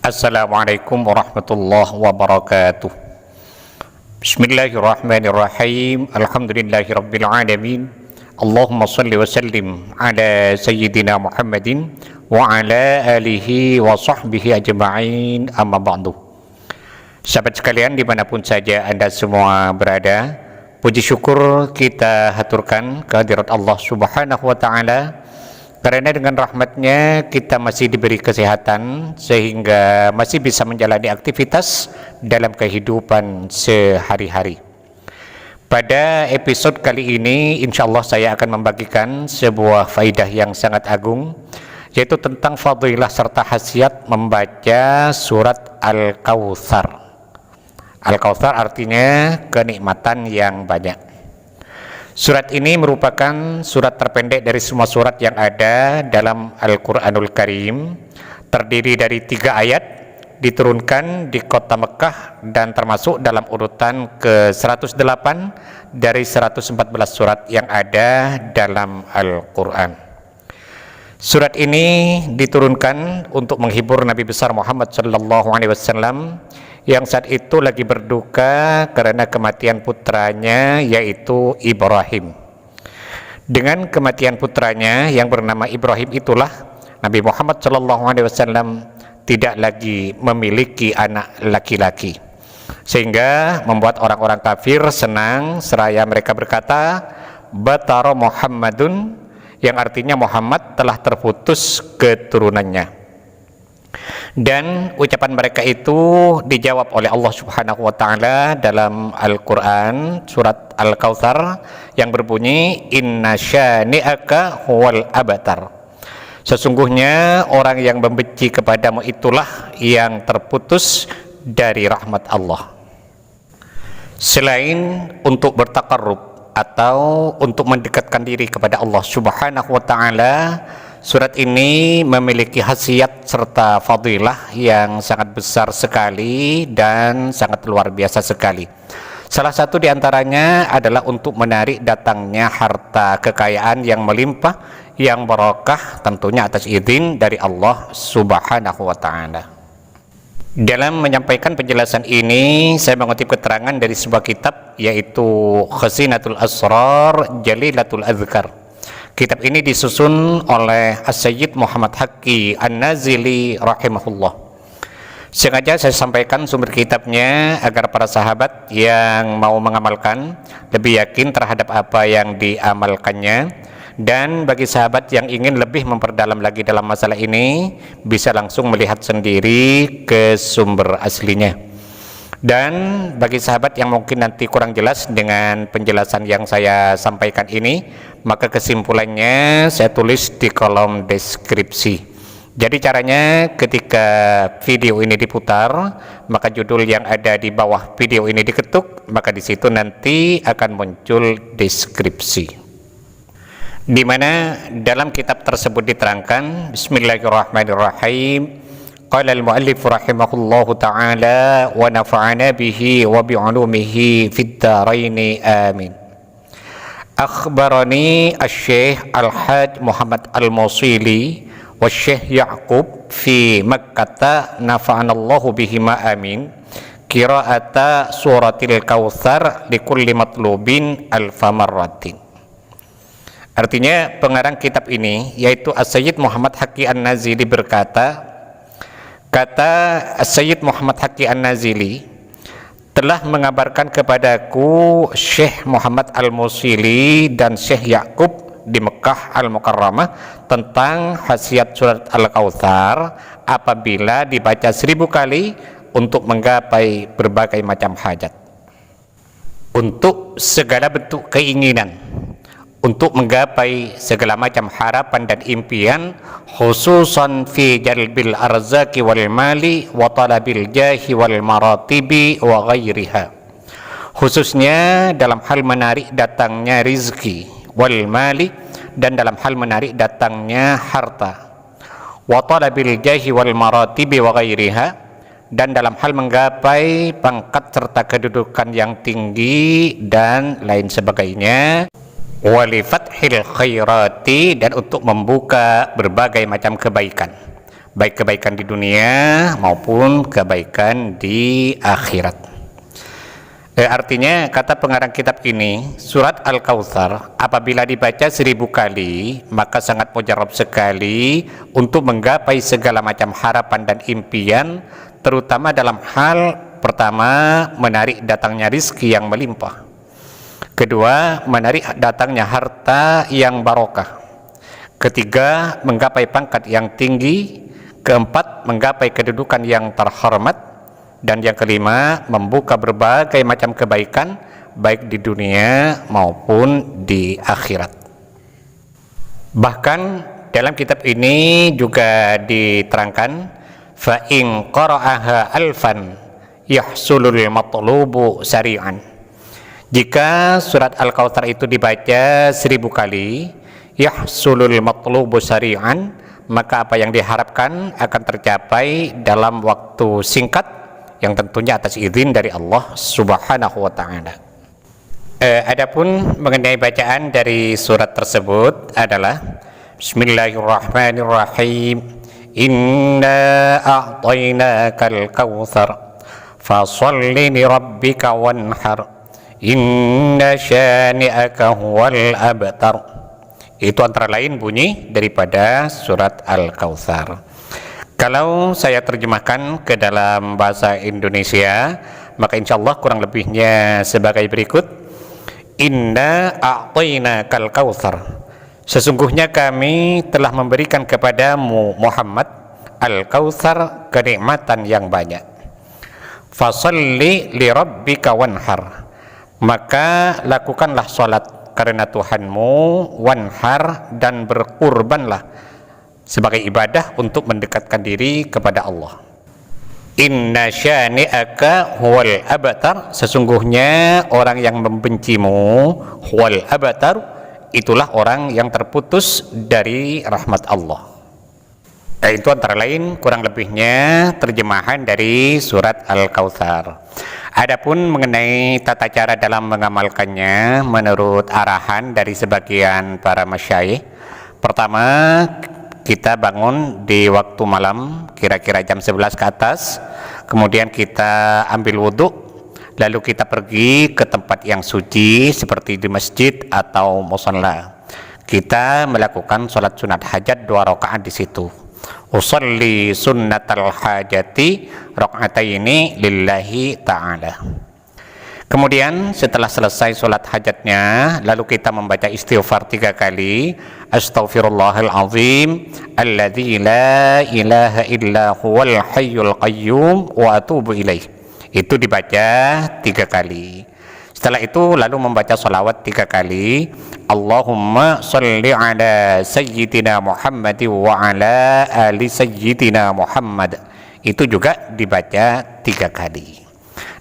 Assalamualaikum warahmatullahi wabarakatuh. Bismillahirrahmanirrahim. Alhamdulillahirabbil alamin. Allahumma shalli wa sallim ala sayyidina Muhammadin wa ala alihi wa sahbihi ajma'in, amma ba'du. Sahabat sekalian dimanapun saja Anda semua berada, puji syukur kita haturkan kehadirat Allah subhanahu wa ta'ala, karena dengan rahmatnya kita masih diberi kesehatan sehingga masih bisa menjalani aktivitas dalam kehidupan sehari-hari. Pada episode kali ini insyaallah saya akan membagikan sebuah faidah yang sangat agung, yaitu tentang fadilah serta khasiat membaca surat Al-Kautsar. Al-Kautsar artinya kenikmatan yang banyak. Surat ini merupakan surat terpendek dari semua surat yang ada dalam Al-Quranul Karim. Terdiri dari 3 ayat, diturunkan di kota Mekah dan termasuk dalam urutan ke-108 dari 114 surat yang ada dalam Al-Quran. Surat ini diturunkan untuk menghibur Nabi besar Muhammad SAW yang saat itu lagi berduka karena kematian putranya, yaitu Ibrahim. Dengan kematian putranya yang bernama Ibrahim itulah Nabi Muhammad SAW tidak lagi memiliki anak laki-laki, sehingga membuat orang-orang kafir senang seraya mereka berkata, Batara Muhammadun, yang artinya Muhammad telah terputus keturunannya. Dan ucapan mereka itu dijawab oleh Allah Subhanahu wa taala dalam Al-Qur'an surat Al-Kautsar yang berbunyi, Inna syani'aka huwal abtar. Sesungguhnya orang yang membenci kepadamu itulah yang terputus dari rahmat Allah. Selain untuk bertakarrub atau untuk mendekatkan diri kepada Allah Subhanahu wa taala, surat ini memiliki khasiat serta fadilah yang sangat besar sekali dan sangat luar biasa sekali. Salah satu diantaranya adalah untuk menarik datangnya harta kekayaan yang melimpah, yang barokah, tentunya atas izin dari Allah Subhanahu wa ta'ala. Dalam menyampaikan penjelasan ini, saya mengutip keterangan dari sebuah kitab, yaitu Khazinatul Asrar Jalilatul Azkar. Kitab ini disusun oleh As-Sayyid Muhammad Haqqi An-Nazili rahimahullah. Sengaja saya sampaikan sumber kitabnya agar para sahabat yang mau mengamalkan lebih yakin terhadap apa yang diamalkannya, dan bagi sahabat yang ingin lebih memperdalam lagi dalam masalah ini bisa langsung melihat sendiri ke sumber aslinya. Dan bagi sahabat yang mungkin nanti kurang jelas dengan penjelasan yang saya sampaikan ini, maka kesimpulannya saya tulis di kolom deskripsi. Jadi caranya ketika video ini diputar, maka judul yang ada di bawah video ini diketuk, maka di situ nanti akan muncul deskripsi, di mana dalam kitab tersebut diterangkan, Bismillahirrahmanirrahim. Qala al-muallif rahimahullahu ta'ala wa nafa'ana bihi wa bi'ulumihi fid dharaini amin. Akhbarani asy-Syaikh Al-Hajj Muhammad Al-Mawsili wa Syekh Ya'qub fi Makkah nafa'anallahu bihima amin. Qira'ata suratil Kautsar likulli matlubin alfa marratin. Artinya pengarang kitab ini yaitu As-Sayyid Muhammad Haqqi An-Nazili berkata, kata Sayyid Muhammad Haqqi An-Nazili telah mengabarkan kepadaku Syekh Muhammad Al-Musili dan Syekh Ya'qub di Mekah Al-Mukarramah tentang khasiat surat Al-Kautsar apabila dibaca 1000 kali untuk menggapai berbagai macam hajat, untuk segala bentuk keinginan, untuk menggapai segala macam harapan dan impian, khususan fi jalbil arzaki wal mali wa talabil jahi wal maratibi wa ghairiha, khususnya dalam hal menarik datangnya rizki wal mali, dan dalam hal menarik datangnya harta, wa talabil jahi wal maratibi wa ghairiha, dan dalam hal menggapai pangkat serta kedudukan yang tinggi dan lain sebagainya, wali fathil khairati, dan untuk membuka berbagai macam kebaikan. baik kebaikan di dunia maupun kebaikan di akhirat. Artinya kata pengarang kitab ini, surat Al-Kautsar apabila dibaca 1000 kali maka sangat mujarab sekali untuk menggapai segala macam harapan dan impian, terutama dalam hal pertama menarik datangnya rizki yang melimpah, kedua menarik datangnya harta yang barokah, ketiga menggapai pangkat yang tinggi, keempat menggapai kedudukan yang terhormat, dan yang kelima membuka berbagai macam kebaikan baik di dunia maupun di akhirat. Bahkan dalam kitab ini juga diterangkan, fa in qara'aha alfan yahsulul matlubu sari'an. Jika surat Al-Kautsar itu dibaca 1000 kali, yahsulul matlubu sari'an, maka apa yang diharapkan akan tercapai dalam waktu singkat, yang tentunya atas izin dari Allah Subhanahu wa ta'ala. Adapun mengenai bacaan dari surat tersebut adalah Bismillahirrahmanirrahim. Inna a'tainakal kautsar fasholli li rabbika wanhar inna syani'aka huwal abtar. Itu antara lain bunyi daripada surat Al-Kautsar. Kalau saya terjemahkan ke dalam bahasa Indonesia, maka insya Allah kurang lebihnya sebagai berikut. Inna a'tainakal kautsar, sesungguhnya kami telah memberikan kepadamu Muhammad Al-Kautsar, kenikmatan yang banyak. Fasalli li rabbika wanhar, maka lakukanlah salat karena Tuhanmu, wanhar, dan berkurbanlah sebagai ibadah untuk mendekatkan diri kepada Allah. Inna syani'aka huwal abtar, sesungguhnya orang yang membencimu, huwal abtar, itulah orang yang terputus dari rahmat Allah. Itu antara lain kurang lebihnya terjemahan dari surat Al-Kautsar. Adapun mengenai tata cara dalam mengamalkannya menurut arahan dari sebagian para masyayikh, pertama kita bangun di waktu malam kira-kira jam 11 ke atas, kemudian kita ambil wudhu, lalu kita pergi ke tempat yang suci seperti di masjid atau musalla. Kita melakukan sholat sunat hajat 2 rakaat di situ. Usolli sunnatal hajati rakaataini lillahi ta'ala. Kemudian setelah selesai sholat hajatnya, lalu kita membaca istighfar 3 kali. Astaghfirullahal azim alladzi la ilaha illa huwal hayyul qayyum wa atubu ilaih. Itu dibaca 3 kali. Setelah itu lalu membaca salawat 3 kali. Allahumma salli ala sayyidina Muhammad wa ala ali sayyidina Muhammad. Itu juga dibaca 3 kali.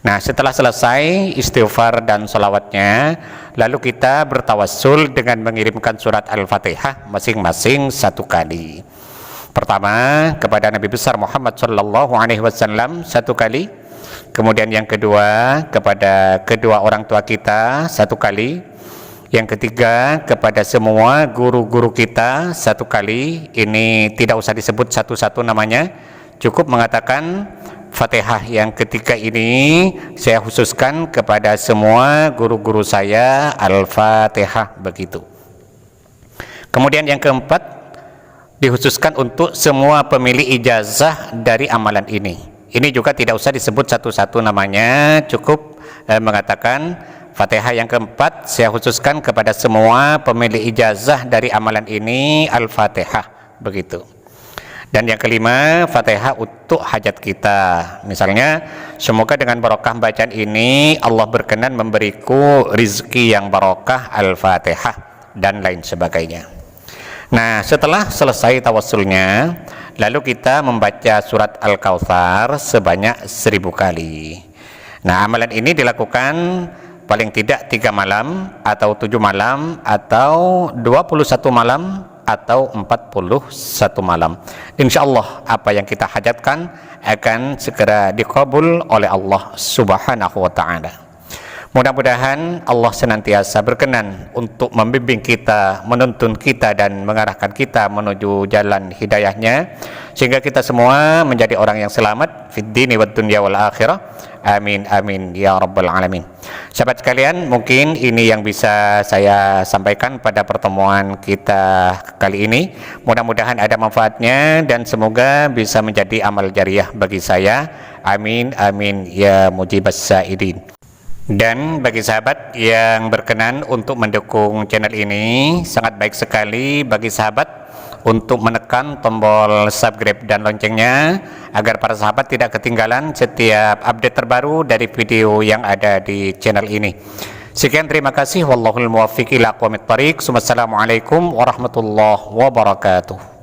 Nah, setelah selesai istighfar dan salawatnya, lalu kita bertawassul dengan mengirimkan surat Al-Fatihah masing-masing 1 kali. Pertama kepada Nabi besar Muhammad sallallahu alaihi wasallam 1 kali. Kemudian yang kedua kepada kedua orang tua kita 1 kali. Yang ketiga kepada semua guru-guru kita 1 kali. Ini tidak usah disebut satu-satu namanya, cukup mengatakan Fatihah yang ketiga ini saya khususkan kepada semua guru-guru saya, Al-Fatihah, begitu. Kemudian yang keempat dikhususkan untuk semua pemilik ijazah dari amalan ini. Ini juga tidak usah disebut satu-satu namanya, cukup mengatakan Fatihah yang keempat saya khususkan kepada semua pemilik ijazah dari amalan ini, Al-Fatihah, begitu. Dan yang kelima, Fatihah untuk hajat kita. Misalnya, semoga dengan barokah bacaan ini Allah berkenan memberiku rizki yang barokah, Al-Fatihah, dan lain sebagainya. Nah, setelah selesai tawassulnya, lalu kita membaca surat Al-Kautsar sebanyak 1000 kali. Nah, amalan ini dilakukan paling tidak 3 malam, atau 7 malam, atau 21 malam, atau 41 malam. Insya Allah apa yang kita hajatkan akan segera dikabul oleh Allah Subhanahu wa ta'ala. Mudah-mudahan Allah senantiasa berkenan untuk membimbing kita, menuntun kita dan mengarahkan kita menuju jalan hidayahnya, sehingga kita semua menjadi orang yang selamat fid dini wad dunya wal akhirah. Amin amin ya rabbal alamin. Sahabat sekalian, mungkin ini yang bisa saya sampaikan pada pertemuan kita kali ini. Mudah-mudahan ada manfaatnya dan semoga bisa menjadi amal jariah bagi saya. Amin amin ya mujibas sa'idin. Dan bagi sahabat yang berkenan untuk mendukung channel ini, sangat baik sekali bagi sahabat untuk menekan tombol subscribe dan loncengnya agar para sahabat tidak ketinggalan setiap update terbaru dari video yang ada di channel ini. Sekian, terima kasih. Wallahul muwaffiq ila aqwamit thariq. Wassalamualaikum warahmatullahi wabarakatuh.